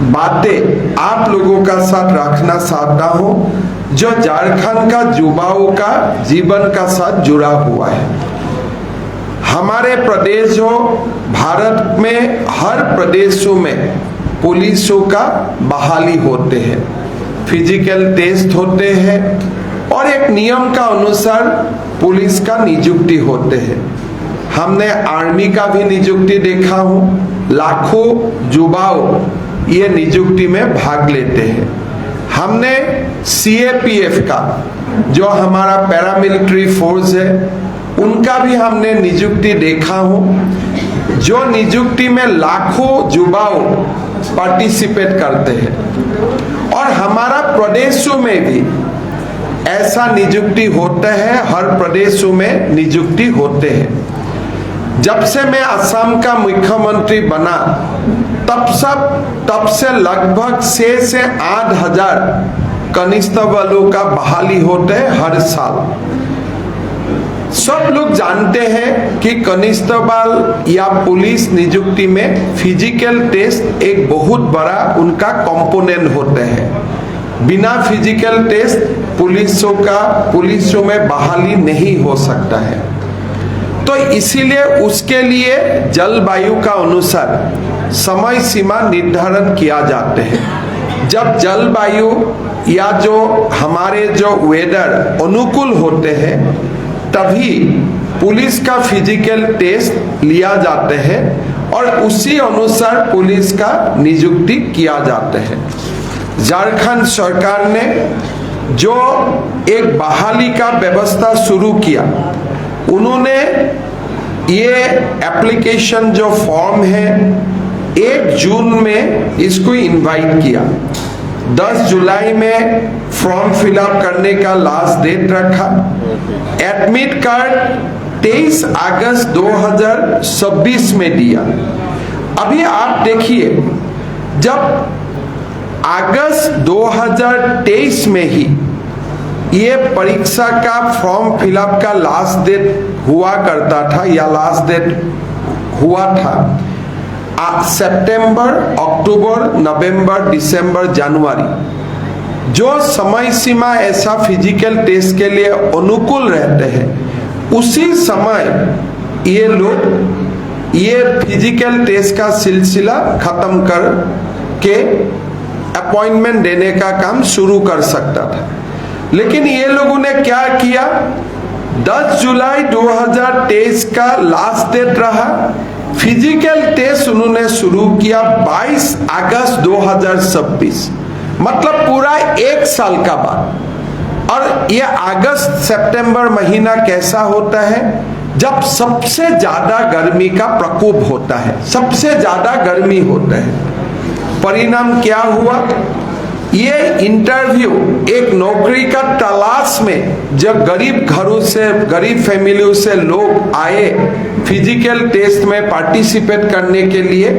बातें आप लोगों का साथ रखना चाहता हूं जो झारखंड का युवाओं का जीवन का साथ जुड़ा हुआ है। हमारे प्रदेश हो, भारत में हर प्रदेशों में पुलिसों का बहाली होते हैं, फिजिकल टेस्ट होते हैं और एक नियम का अनुसार पुलिस का नियुक्ति होते हैं। हमने आर्मी का भी नियुक्ति देखा हूँ, लाखों युवाओं ये नियुक्ति में भाग लेते हैं। हमने सीएपीएफ का जो हमारा पैरामिलिट्री फोर्स है उनका भी हमने नियुक्ति देखा हूँ, जो नियुक्ति में लाखों युवाओं पार्टिसिपेट करते हैं। और हमारा प्रदेशों में भी ऐसा नियुक्ति होता है, हर प्रदेशों में नियुक्ति होते हैं। जब से मैं असम का मुख्यमंत्री बना तब से लगभग 6 से 8 हजार कांस्टेबलों का बहाली होते हैं हर साल। सब लोग जानते हैं कि कांस्टेबल या पुलिस नियुक्ति में फिजिकल टेस्ट एक बहुत बड़ा उनका कंपोनेंट होते हैं। बिना फिजिकल टेस्ट पुलिसों में बहाली नहीं हो सकता है। तो इसीलिए उसके लिए जलवायु का अनुसार समय सीमा निर्धारण किया जाते हैं। जब जलवायु या जो हमारे जो वेदर अनुकूल होते हैं तभी पुलिस का फिजिकल टेस्ट लिया जाते हैं और उसी अनुसार पुलिस का नियुक्ति किया जाता है। झारखंड सरकार ने जो एक बहाली का व्यवस्था शुरू किया, उन्होंने ये एप्लीकेशन जो फॉर्म है 1 जून में इसको इनवाइट किया। 10 जुलाई में फॉर्म फिलअप करने का लास्ट डेट रखा। एडमिट कार्ड 23 अगस्त 2026 में दिया। अभी आप देखिए, जब अगस्त 2023 में ही ये परीक्षा का फॉर्म फिलअप का लास्ट डेट हुआ करता था या लास्ट डेट हुआ था सितंबर, अक्टूबर, नवंबर, दिसंबर, जनवरी, जो समय सीमा ऐसा फिजिकल टेस्ट के लिए अनुकूल रहते हैं, उसी समय ये लोग ये फिजिकल टेस्ट का सिलसिला खत्म कर के अपॉइंटमेंट देने का काम शुरू कर सकता था। लेकिन ये लोगों ने क्या किया, 10 जुलाई 2023 का लास्ट डेट रहा, फिजिकल टेस्ट उन्होंने शुरू किया 22 अगस्त 2026, मतलब पूरा 1 साल का बाद। और ये अगस्त सितंबर महीना कैसा होता है, जब सबसे ज्यादा गर्मी का प्रकोप होता है, सबसे ज्यादा गर्मी होता है। परिणाम क्या हुआ, ये इंटरव्यू एक नौकरी का तलाश में जब गरीब घरों से, गरीब फैमिलियों से लोग आए फिजिकल टेस्ट में पार्टिसिपेट करने के लिए,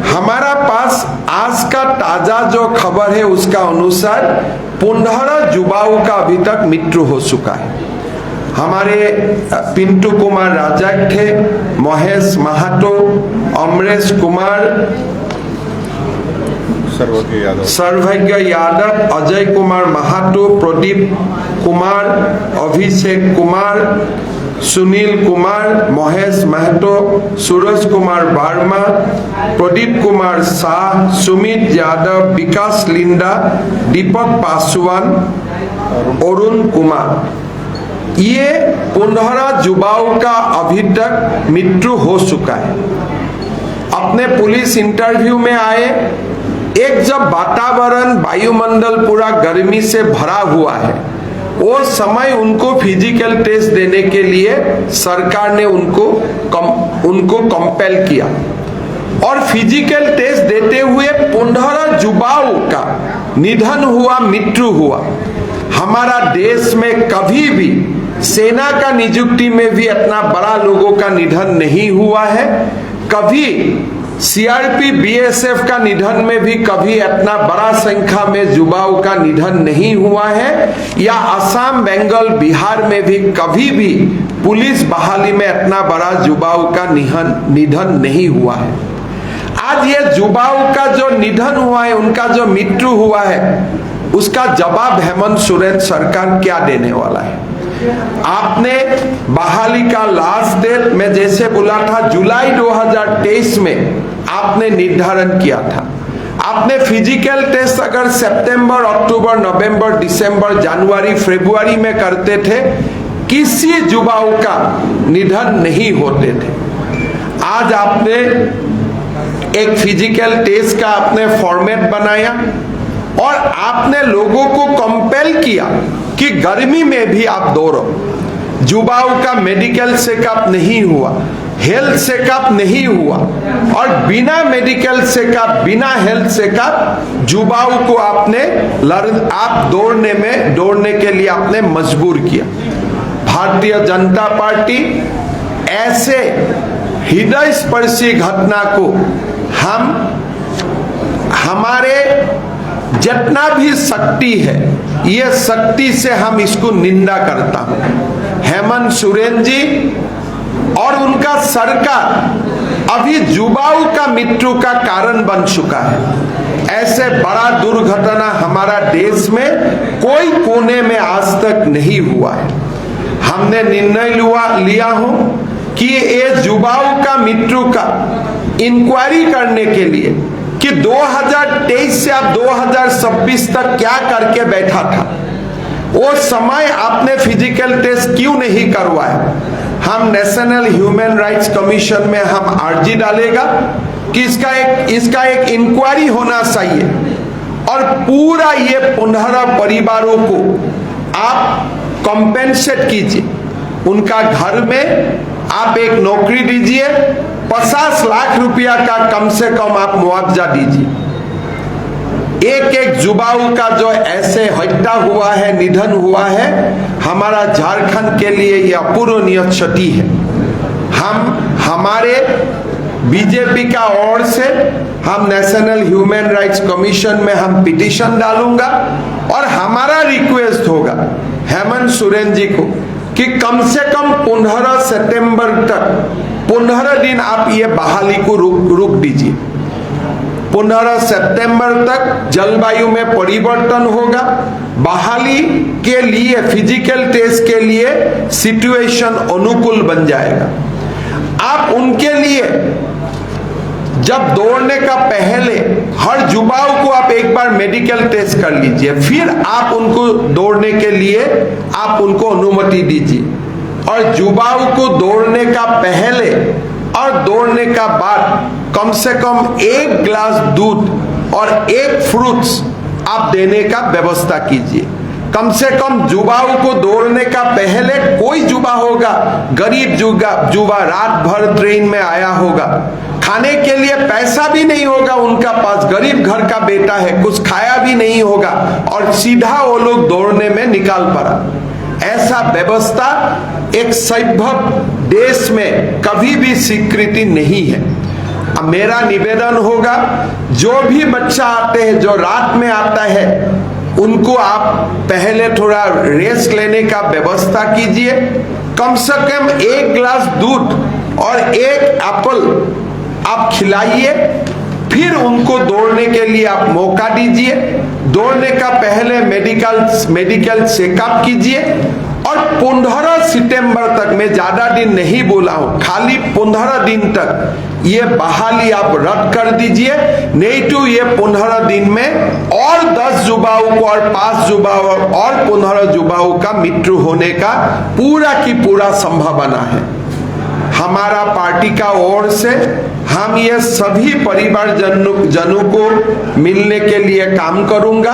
हमारा पास आज का ताजा जो खबर है उसका अनुसार 15 युवाओं का अभी तक मृत्यु हो चुका है। हमारे पिंटू कुमार राजा थे, महेश महातो, अमरेश कुमार, सर्वज्ञ यादव, अजय कुमार महातो, प्रदीप कुमार, अभिषेक कुमार, सुनील कुमार, महेश महतो, सूरज कुमार वर्मा, प्रदीप कुमार शाह, सुमित यादव, विकास लिंडा, दीपक पासवान, अरुण कुमार, ये 15 युवाओं का अभी तक मृत्यु हो चुका है। अपने पुलिस इंटरव्यू में आए, एक जब वातावरण वायुमंडल पूरा गर्मी से भरा हुआ है, वो समय उनको फिजिकल टेस्ट देने के लिए सरकार ने उनको कंपेल किया और फिजिकल टेस्ट देते हुए 15 युवाओं का निधन हुआ, मृत्यु हुआ। हमारा देश में कभी भी सेना का नियुक्ति में भी इतना बड़ा लोगों का निधन नहीं हुआ है, कभी सीआरपी बीएसएफ का निधन में भी कभी इतना बड़ा संख्या में युवाओं का निधन नहीं हुआ है, या असम, बंगाल, बिहार में भी कभी भी पुलिस बहाली में इतना बड़ा युवाओं का निधन नहीं हुआ है। आज ये युवाओं का जो निधन हुआ है, उनका जो मृत्यु हुआ है, उसका जवाब हेमंत सोरेन सरकार क्या देने वाला है? आपने बहाली का लास्ट डेट में जैसे बोला था जुलाई 2023 में आपने निर्धारण किया था। आपने फिजिकल टेस्ट अगर सितंबर, अक्टूबर, नवंबर, दिसंबर, जनवरी, फरवरी में करते थे, किसी युवाओं का निधन नहीं होते थे। आज आपने एक फिजिकल टेस्ट का आपने फॉर्मेट बनाया और आपने लोगों को कंपेल किया कि गर्मी में भी आप दौड़ो। युवाओं का मेडिकल चेकअप नहीं हुआ, हेल्थ चेकअप नहीं हुआ, और बिना मेडिकल चेकअप, बिना हेल्थ चेकअप युवाओं को आपने आप दौड़ने के लिए आपने मजबूर किया। भारतीय जनता पार्टी ऐसे हृदय स्पर्शी घटना को हमारे जितना भी शक्ति है, ये शक्ति से हम इसको निंदा करता हूं। हेमंत सोरेन जी और उनका सरकार अभी युवाओं का मृत्यु का कारण बन चुका है। ऐसे बड़ा दुर्घटना हमारा देश में कोई कोने में आज तक नहीं हुआ है। हमने निर्णय लिया हो कि ये युवाओं का मृत्यु का इंक्वायरी करने के लिए कि 2023 से अब 2026 तक क्या करके बैठा था, वो समय आपने फिजिकल टेस्ट क्यों नहीं करवाया? हम नेशनल ह्यूमन राइट्स कमीशन में हम अर्जी डालेगा कि इसका एक इंक्वायरी होना चाहिए और पूरा ये 15 परिवारों को आप कॉम्पेंसेट कीजिए। उनका घर में आप एक नौकरी दीजिए, 50 लाख रुपया का कम से कम आप मुआवजा दीजिए। एक युवाओं का जो ऐसे हत्या हुआ है, निधन हुआ है, हमारा झारखंड के लिए यह अपूरणीय क्षति है। हमारे बीजेपी का ओर से हम नेशनल ह्यूमन राइट्स कमीशन में हम पिटीशन डालूंगा और हमारा रिक्वेस्ट होगा हेमंत सोरेन जी को कि कम से कम 15 सितंबर तक 15 दिन आप ये बहाली को रुक दीजिए। 15 सितंबर तक जलवायु में परिवर्तन होगा, बहाली के लिए फिजिकल टेस्ट के लिए सिचुएशन अनुकूल बन जाएगा। आप उनके लिए जब दौड़ने का पहले हर युवाओं को आप एक बार मेडिकल टेस्ट कर लीजिए, फिर आप उनको दौड़ने के लिए आप उनको अनुमति दीजिए। और युवाओं को दौड़ने का पहले और दौड़ने का बाद कम से कम 1 गिलास दूध और 1 फ्रूट्स आप देने का व्यवस्था कीजिए। कम से कम युवाओं को दौड़ने का पहले कोई युवा होगा, गरीब युवा रात भर ट्रेन में आया होगा, खाने के लिए पैसा भी नहीं होगा उनका पास, गरीब घर का बेटा है, कुछ खाया भी नहीं होगा और सीधा वो लोग दौड़ने में निकाल पड़ा। ऐसा व्यवस्था एक सभ्य देश में कभी भी स्वीकृति नहीं है। अब मेरा निवेदन होगा, जो भी बच्चा आते हैं, जो रात में आता है, उनको आप पहले थोड़ा रेस्ट लेने का व्यवस्था कीजिए। कम से कम 1 गिलास दूध और 1 एप्पल आप खिलाइए, फिर उनको दौड़ने के लिए आप मौका दीजिए। दौड़ने का पहले मेडिकल चेकअप कीजिए और 15 सितंबर तक, मैं ज्यादा दिन नहीं बोला हूं, खाली 15 दिन तक ये बहाली आप रद्द कर दीजिए। नहीं तो ये 15 दिन में और 10 युवाओं को और 5 युवाओं और 15 युवाओं का मृत्यु होने का पूरा की पूरा संभावना है। हमारा पार्टी का ओर से हम ये सभी परिवारजनों को मिलने के लिए काम करूंगा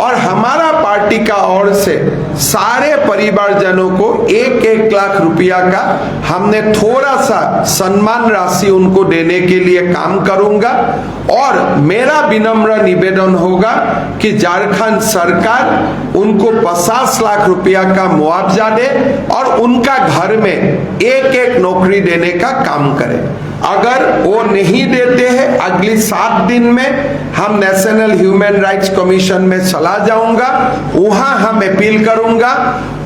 और हमारा पार्टी का ओर से सारे परिवारजनों को 1-1 लाख रुपया का हमने थोड़ा सा सम्मान राशि उनको देने के लिए काम करूंगा। और मेरा विनम्र निवेदन होगा कि झारखंड सरकार उनको 50 लाख रुपया का मुआवजा दे और उनका घर में 1-1 नौकरी देने का काम करे। अगर वो नहीं देते हैं, अगली 7 दिन में हम नेशनल ह्यूमन राइट्स कमीशन में चला जाऊंगा, वहां हम अपील करूंगा। करूंगा।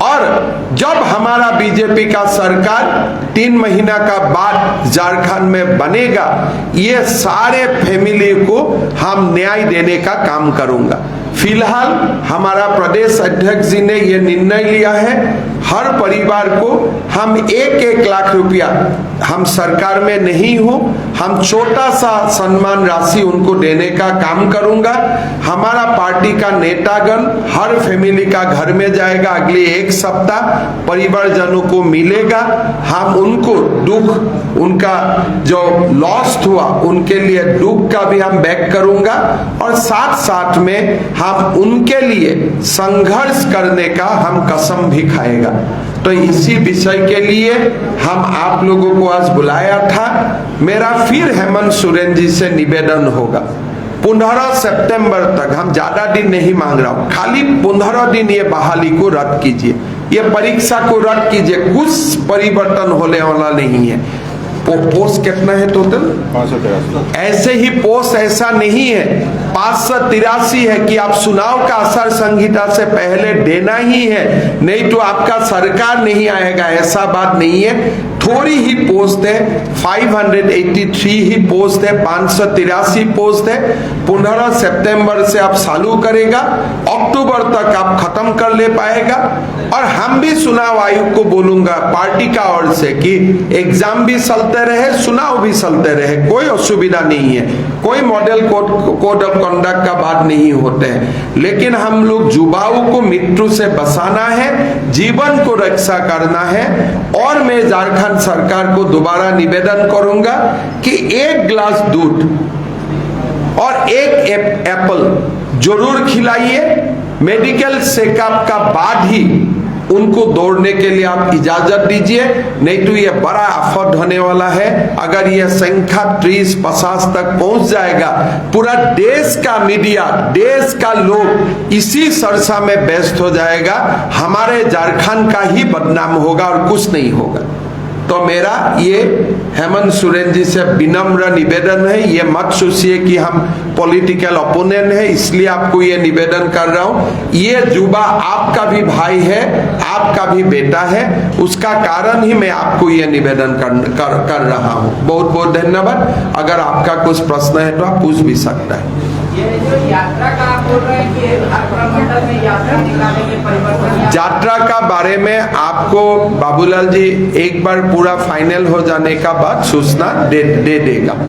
और जब हमारा बीजेपी का सरकार 3 महीना का बाद झारखंड में बनेगा, ये सारे फैमिली को हम न्याय देने का काम करूंगा। फिलहाल हमारा प्रदेश अध्यक्ष जी ने यह निर्णय लिया है, हर परिवार को हम 1-1 लाख रुपया, हम सरकार में नहीं हो, हम छोटा सा सम्मान राशि उनको देने का काम करूंगा। हमारा पार्टी का नेतागण हर फैमिली का घर में जाएगा, अगले 1 सप्ताह परिवारजनों को मिलेगा। हम उनको दुख, उनका जो लॉस हुआ उनके लिए दुख का भी हम बैक करूंगा, और साथ साथ में हम उनके लिए संघर्ष करने का हम कसम भी खाएगा। तो इसी विषय के लिए हम आप लोगों को आज बुलाया था। मेरा फिर हेमंत सोरेन जी से निवेदन होगा, 15 सितंबर तक, हम ज्यादा दिन नहीं मांग रहा हूं, खाली 15 दिन ये बहाली को रद्द कीजिए, ये परीक्षा को रद्द कीजिए, कुछ परिवर्तन होने वाला नहीं है। पोस्ट कितना है टोटल? 583। ऐसे ही पोस्ट ऐसा नहीं है, 583 है कि आप चुनाव का आचार संहिता से पहले देना ही है, नहीं तो आपका सरकार नहीं आएगा, ऐसा बात नहीं है। थोड़ी ही पोस्ट है, 583 ही पोस्ट है, 583 पोस्ट है। 15 सितंबर से आप चालू करेगा, अक्टूबर तक आप खत्म कर ले पाएगा। और हम भी चुनाव आयोग को बोलूंगा पार्टी का ओर से कि एग्जाम भी चलते रहे, चुनाव भी चलते रहे, कोई असुविधा नहीं है, कोई मॉडल कोड ऑफ कंडक्ट का बात नहीं होते हैं। लेकिन हम लोग युवाओं को मृत्यु से बचाना है, जीवन को रक्षा करना है। और मैं झारखंड सरकार को दोबारा निवेदन करूंगा कि 1 गिलास दूध और 1 एप्पल जरूर खिलाइए। मेडिकल चेकअप का बाद ही उनको दौड़ने के लिए आप इजाजत दीजिए, नहीं तो ये बड़ा आफत होने वाला है। अगर ये संख्या 30-50 तक पहुंच जाएगा, पूरा देश का मीडिया, देश का लोग इसी चर्चा में व्यस्त हो जाएगा, हमारे झारखंड का ही बदनाम होगा और कुछ नहीं होगा। तो मेरा ये हेमंत सोरेन जी से विनम्र निवेदन है, ये मत सोचिए कि हम पॉलिटिकल ओपोनेंट है इसलिए आपको ये निवेदन कर रहा हूं। ये युवा आपका भी भाई है, आपका भी बेटा है, उसका कारण ही मैं आपको ये निवेदन कर रहा हूं। बहुत बहुत धन्यवाद। अगर आपका कुछ प्रश्न है तो आप पूछ भी सकता है। ये जो यात्रा का आप बोल रहे हैं कि मंडल में यात्रा निकालने के परिवर्तन, यात्रा का बारे में आपको बाबूलाल जी एक बार पूरा फाइनल हो जाने का बाद सूचना दे देगा।